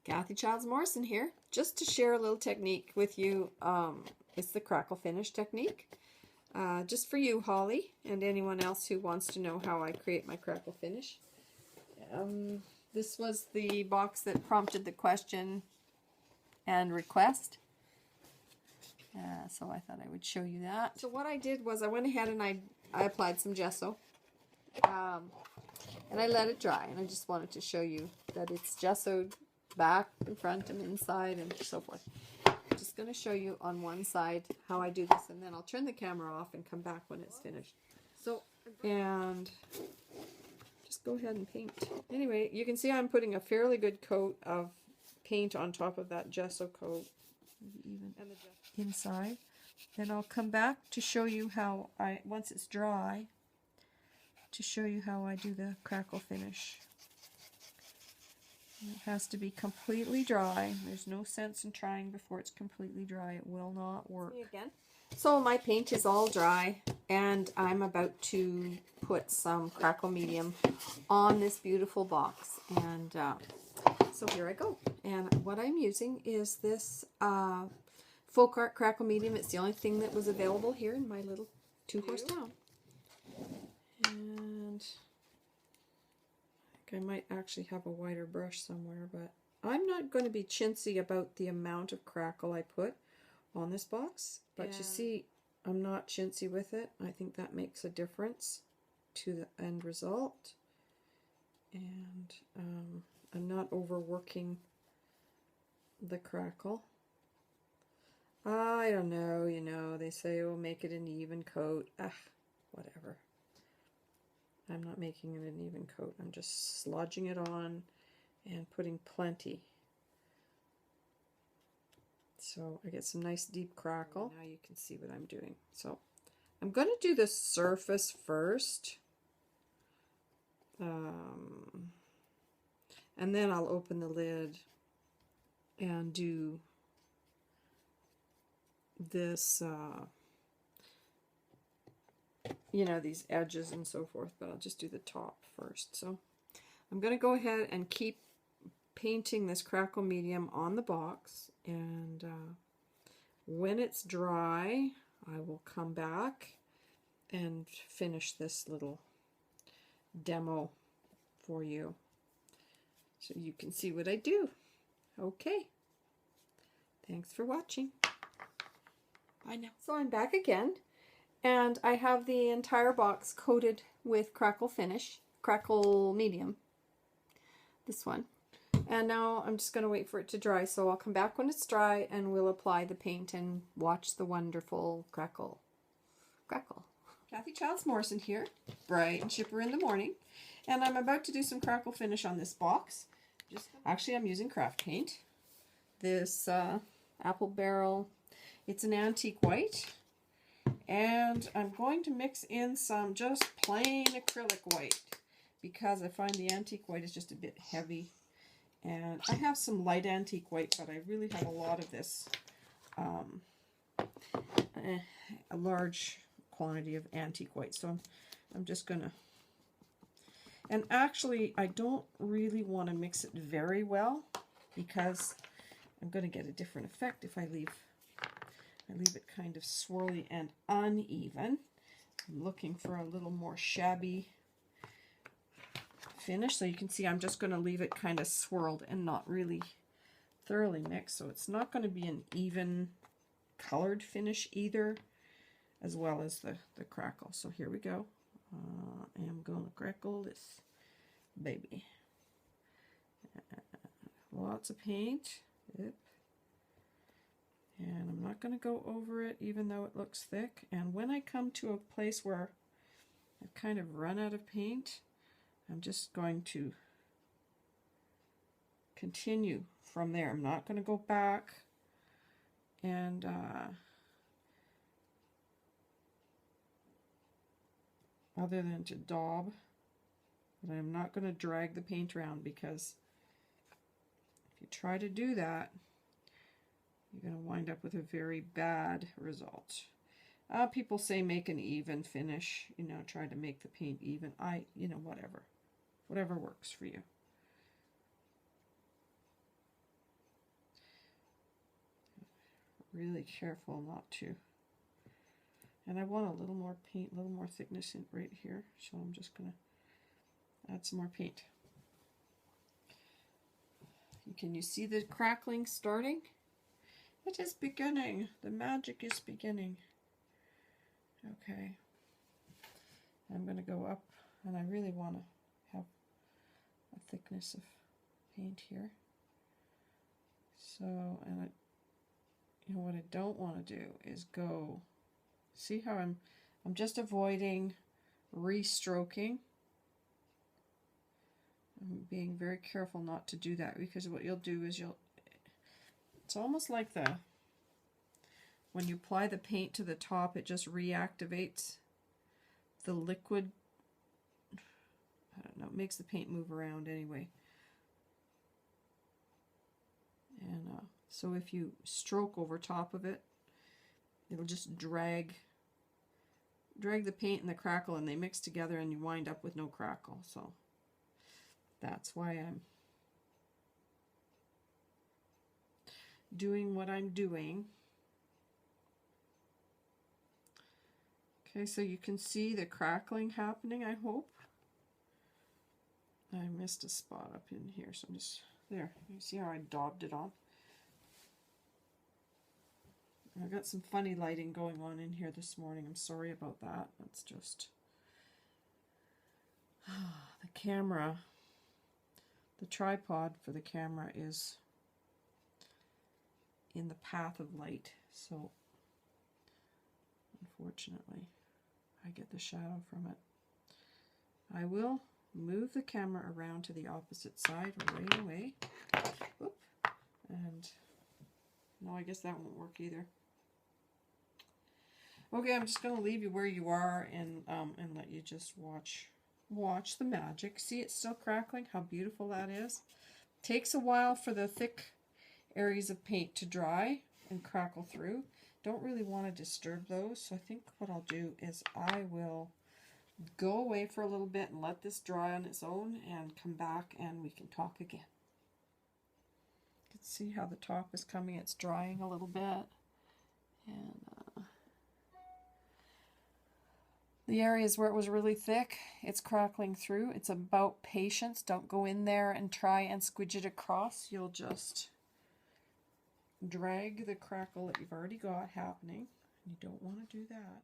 Kathy Childs Morrison here, just to share a little technique with you. It's the Crackle Finish technique. Just for you, Holly, and anyone else who wants to know how I create my Crackle Finish. This was the box that prompted the question and request. So I thought I would show you that. So what I did was I went ahead and I applied some gesso. And I let it dry, and I just wanted to show you that it's gessoed back and front and inside and so forth. I'm just going to show you on one side how I do this, and then I'll turn the camera off and come back when it's finished. So, and just go ahead and paint. Anyway, you can see I'm putting a fairly good coat of paint on top of that gesso coat, even and the inside. Then I'll come back to show you how once it's dry, to show you how I do the Crackle Finish. It has to be completely dry. There's no sense in trying before it's completely dry. It will not work. Again. So my paint is all dry, and I'm about to put some Crackle Medium on this beautiful box. And so here I go. And what I'm using is this Folk Art Crackle Medium. It's the only thing that was available here in my little two-horse town. And I might actually have a wider brush somewhere, but I'm not going to be chintzy about the amount of crackle I put on this box. But you see, I'm not chintzy with it. I think that makes a difference to the end result. And I'm not overworking the crackle. I don't know, you know, they say, oh, make it an even coat. Whatever. I'm not making it an even coat. I'm just slodging it on and putting plenty. So I get some nice deep crackle. Now you can see what I'm doing. So I'm going to do the surface first. And then I'll open the lid and do this you know, these edges and so forth, but I'll just do the top first. So I'm going to go ahead and keep painting this Crackle Medium on the box, and when it's dry I will come back and finish this little demo for you so you can see what I do. Okay, thanks for watching. Bye now. So I'm back again. And I have the entire box coated with Crackle Finish, Crackle Medium, this one. And now I'm just going to wait for it to dry, so I'll come back when it's dry and we'll apply the paint and watch the wonderful crackle. Kathy Childs Morrison here, bright and chipper in the morning. And I'm about to do some Crackle Finish on this box. Actually, I'm using craft paint. This apple barrel, it's an antique white. And I'm going to mix in some just plain acrylic white because I find the antique white is just a bit heavy. And I have some light antique white, but I really have a lot of this, a large quantity of antique white. So I'm just going to, and actually I don't really want to mix it very well because I'm going to get a different effect if I leave it kind of swirly and uneven. I'm looking for a little more shabby finish. So you can see I'm just going to leave it kind of swirled and not really thoroughly mixed. So it's not going to be an even colored finish either, as well as the crackle. So here we go. I'm going to crackle this baby. Lots of paint. Yep. And I'm not going to go over it even though it looks thick. And when I come to a place where I've kind of run out of paint, I'm just going to continue from there. I'm not going to go back and other than to daub, but I'm not going to drag the paint around, because if you try to do that, you're going to wind up with a very bad result. People say make an even finish, you know, try to make the paint even. You know, whatever works for you. Really careful not to. And I want a little more paint, a little more thickness in right here. So I'm just going to add some more paint. Can you see the crackling starting? It is beginning. The magic is beginning. Okay. I'm going to go up, and I really want to have a thickness of paint here. So, and you know what I don't want to do is go. See how I'm just avoiding restroking. I'm being very careful not to do that, because what you'll do is it's almost like when you apply the paint to the top, it just reactivates the liquid. I don't know, it makes the paint move around anyway. And so if you stroke over top of it, it'll just drag the paint and the crackle, and they mix together, and you wind up with no crackle. So that's why I'm doing what I'm doing. Okay, so you can see the crackling happening, I hope. I missed a spot up in here, so I'm just there. You see how I daubed it on? I've got some funny lighting going on in here this morning. I'm sorry about that. That's just the camera. The tripod for the camera is in the path of light, so unfortunately I get the shadow from it. I will move the camera around to the opposite side right away. Oop. And no, I guess that won't work either. Okay, I'm just going to leave you where you are and let you just watch the magic. See, it's still crackling. How beautiful that is. Takes a while for the thick areas of paint to dry and crackle through. Don't really want to disturb those, so I think what I'll do is I will go away for a little bit and let this dry on its own and come back and we can talk again. You can see how the top is coming. It's drying a little bit. And the areas where it was really thick, it's crackling through. It's about patience. Don't go in there and try and squidge it across. You'll just drag the crackle that you've already got happening. You don't want to do that.